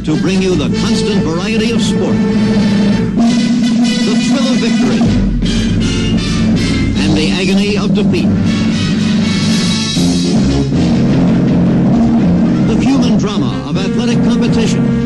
to bring you the constant variety of sport, the thrill of victory, and the agony of defeat. The human drama of athletic competition.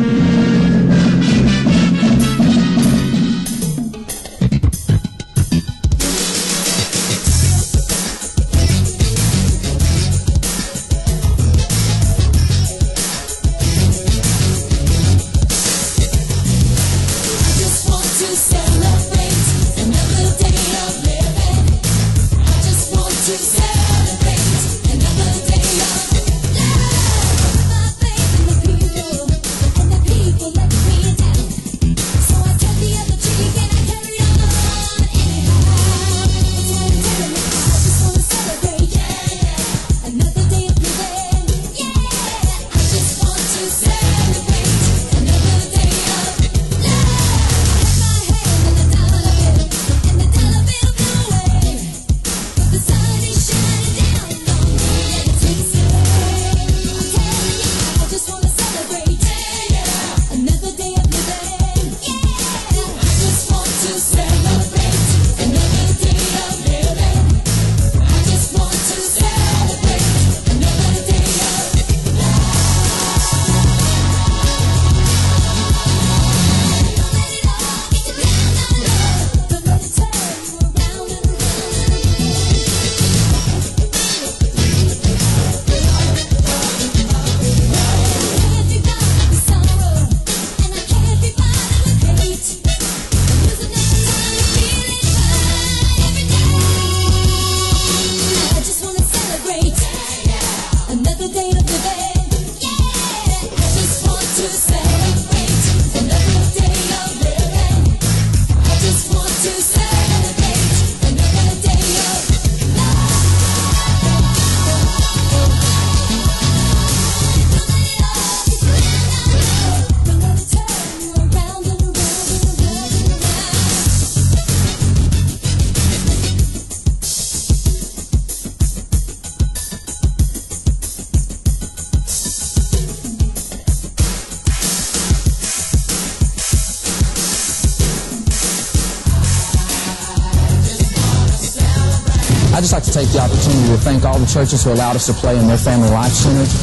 I'd just like to take the opportunity to thank all the churches who allowed us to play in their Family Life Centers.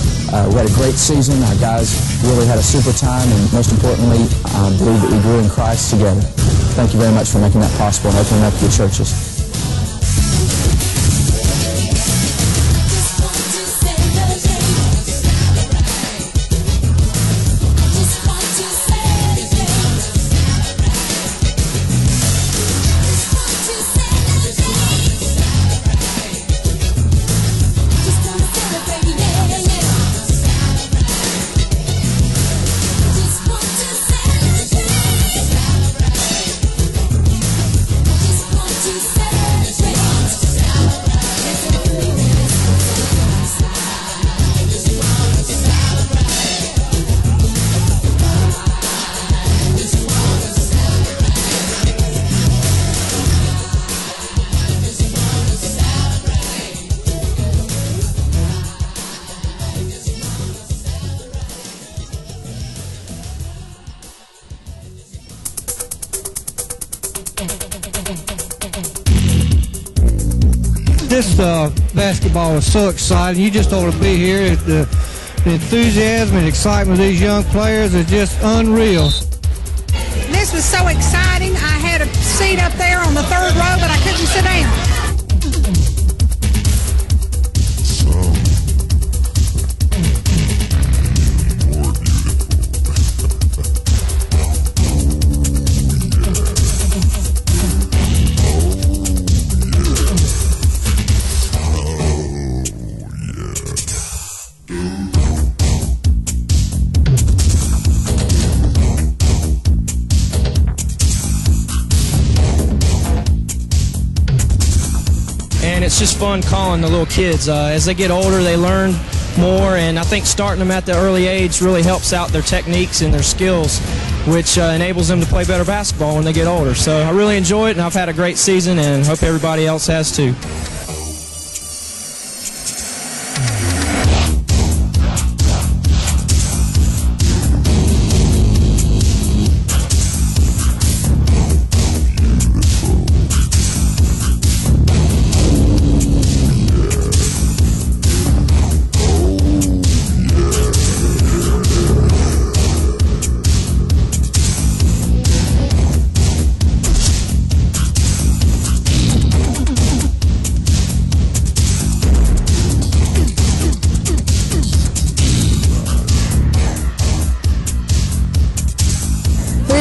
We had a great season. Our guys really had a super time, and most importantly, I believe that we grew in Christ together. Thank you very much for making that possible and opening up your churches. This basketball is so exciting. You just ought to be here. The enthusiasm and excitement of these young players is just unreal. This was so exciting. I had a seat up there on the third row, but I couldn't sit down. And it's just fun calling the little kids. As they get older, they learn more, and I think starting them at the early age really helps out their techniques and their skills, which enables them to play better basketball when they get older. So I really enjoy it, and I've had a great season, and hope everybody else has too.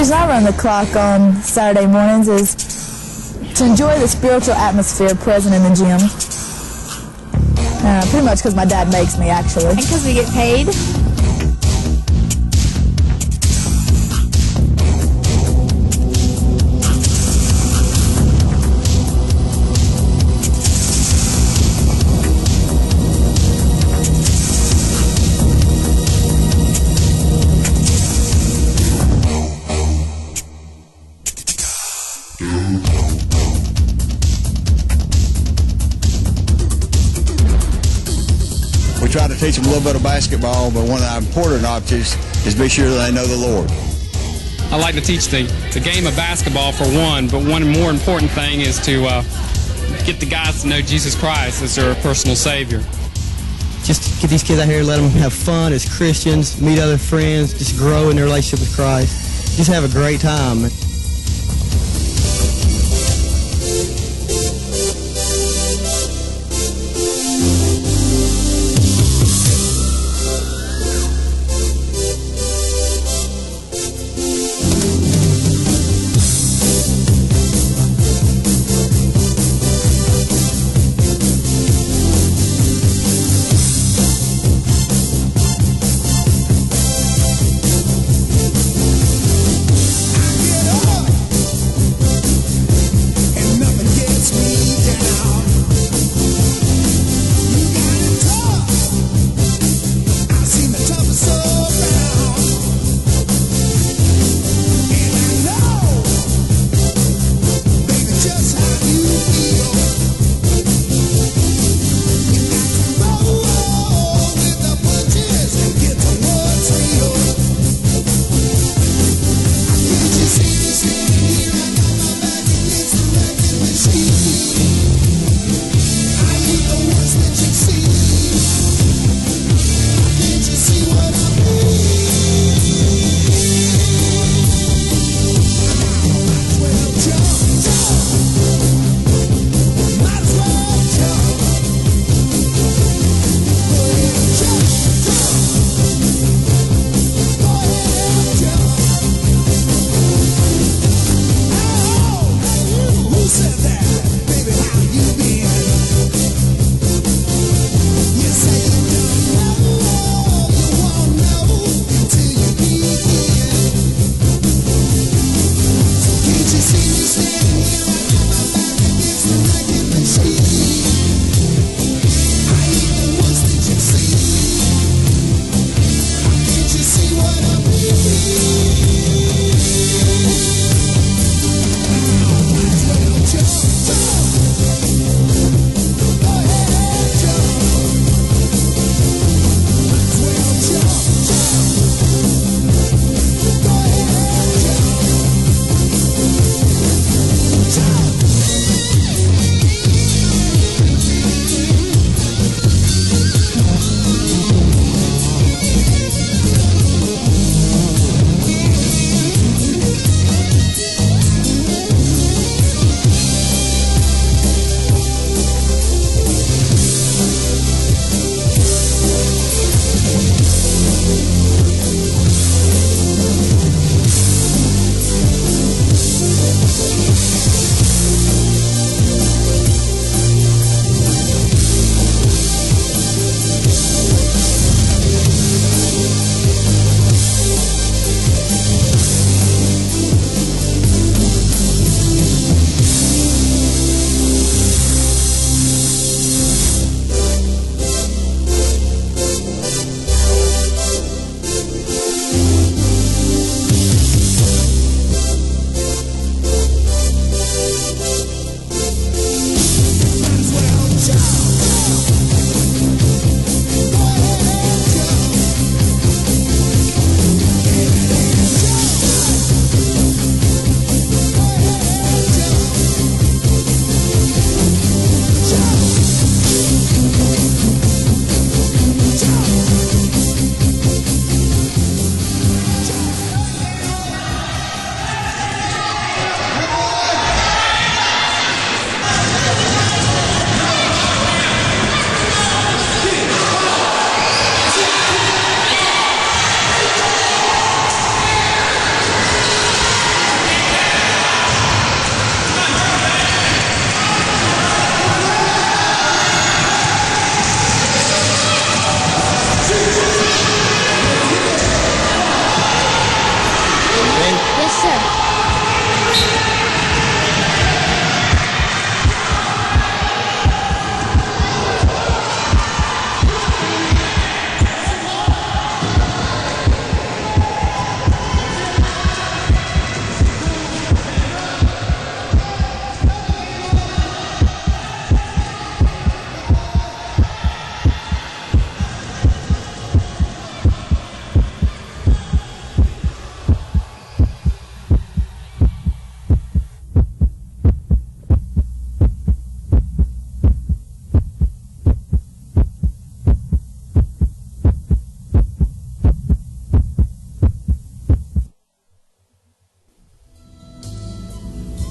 reason I run the clock on Saturday mornings is to enjoy the spiritual atmosphere present in the gym. Pretty much because my dad makes me, actually. And because we get paid. We try to teach them a little bit of basketball, but one of the important objectives is be sure they know the Lord. I like to teach the game of basketball for one, but one more important thing is to get the guys to know Jesus Christ as their personal Savior. Just get these kids out here, let them have fun as Christians, meet other friends, just grow in their relationship with Christ. Just have a great time.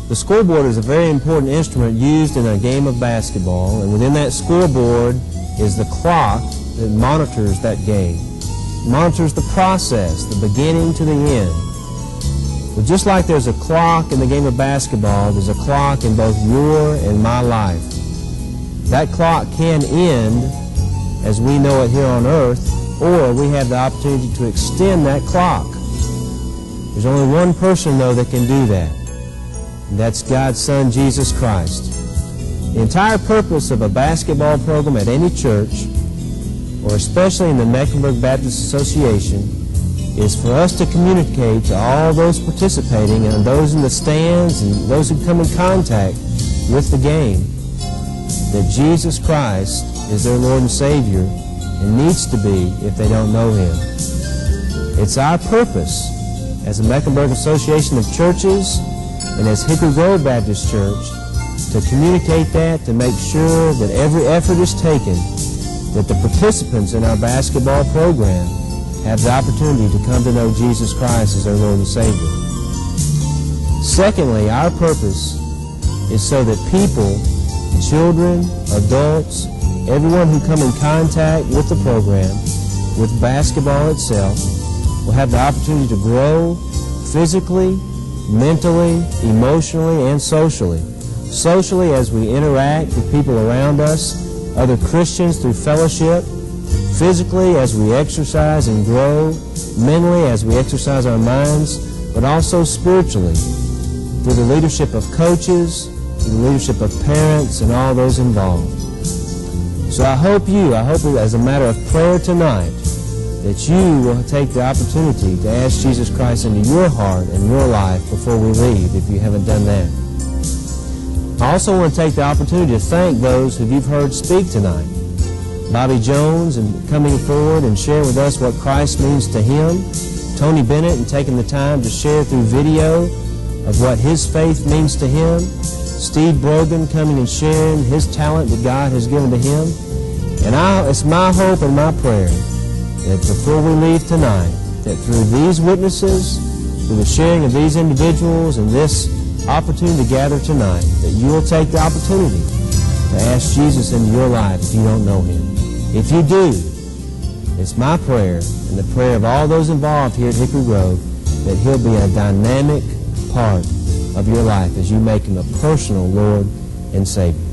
The scoreboard is a very important instrument used in a game of basketball, and within that scoreboard is the clock that monitors that game. It monitors the process, the beginning to the end. But just like there's a clock in the game of basketball, there's a clock in both your and my life. That clock can end as we know it here on earth, or we have the opportunity to extend that clock. There's only one person, though, that can do that. And that's God's Son, Jesus Christ. The entire purpose of a basketball program at any church, or especially in the Mecklenburg Baptist Association, is for us to communicate to all those participating and those in the stands and those who come in contact with the game that Jesus Christ is their Lord and Savior and needs to be if they don't know Him. It's our purpose as the Mecklenburg Association of Churches and as Hickory Grove Baptist Church to communicate that, to make sure that every effort is taken, that the participants in our basketball program have the opportunity to come to know Jesus Christ as their Lord and Savior. Secondly, our purpose is so that people, children, adults, everyone who come in contact with the program, with basketball itself, will have the opportunity to grow physically, mentally, emotionally, and socially. Socially, as we interact with people around us, other Christians through fellowship. Physically, as we exercise and grow. Mentally, as we exercise our minds. But also spiritually, through the leadership of coaches, through the leadership of parents, and all those involved. So I hope as a matter of prayer tonight, that you will take the opportunity to ask Jesus Christ into your heart and your life before we leave, if you haven't done that. I also want to take the opportunity to thank those who you've heard speak tonight. Bobby Jones, and coming forward and share with us what Christ means to him. Tony Bennett, and taking the time to share through video of what his faith means to him. Steve Brogan coming and sharing his talent that God has given to him. And it's my hope and my prayer that before we leave tonight, that through these witnesses, through the sharing of these individuals and this opportunity to gather tonight, that you will take the opportunity to ask Jesus into your life if you don't know Him. If you do, it's my prayer and the prayer of all those involved here at Hickory Grove that He'll be a dynamic part of your life as you make Him a personal Lord and Savior.